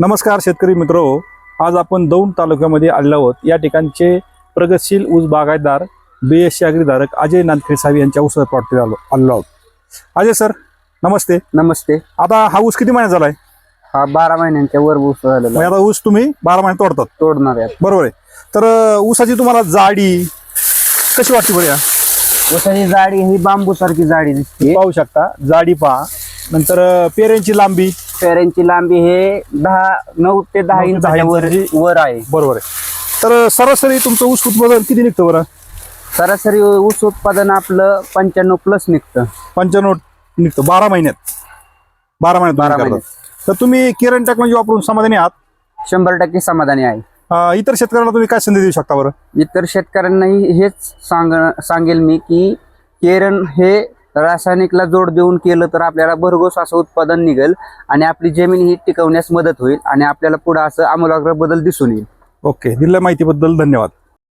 नमस्कार शेतकरी मित्रो, आज आपण दौंड तालुक्यामध्ये आलेलो आहोत। या ठिकाणचे प्रगतशील ऊस बागायतदार BSc अग्रीधारक अजय नांदखेडे साहेब यांच्या ऊस प्लॉटवर आलेलो आहोत। अजय सर नमस्ते। नमस्ते। आता हा ऊस किती महिन्यात झालाय? हा 12 महिन्यांच्या वर ऊस झालेला आहे। आता ऊस तुम्ही 12 महिने तोडणार आहे। बरोबर आहे। तर ऊसाची तुम्हाला जाडी कशी वाटते बरं? ऊसाची जाडी ही बांबू सारखी जाडी दिसते, पाहू शकता, जाडी पहा। नंतर पेऱ्यांची लांबी, पेऱ्यांची लांबी हे 9 ते 10 इंचाच्या वर आहे। बरोबर आहे। तर सरासरी तुमचं ऊस उत्पादन किती निघतं बरं? सरासरी ऊस उत्पादन आपलं 95 प्लस निघतं। 95 निघतं 12 महिन्यात। 12 महिन्यात। तर तुम्ही किरण टेक्नॉलॉजी वापरून समाधानी आहात? 100% समाधानी आहे। इतर शेतकऱ्यांना तुम्ही काय संधी देऊ शकता बरं? इतर शेतकऱ्यांनाही हेच सांगेल मी की केरन हे रासायनिकला जोड देऊन केलं तर आपल्याला भरघोस असं उत्पादन निघेल आणि आपली जमीन ही टिकवण्यास मदत होईल आणि आपल्याला पुढे असं आमूलाग्र बदल दिसून येईल। ओके, दिलेल्या माहितीबद्दल धन्यवाद।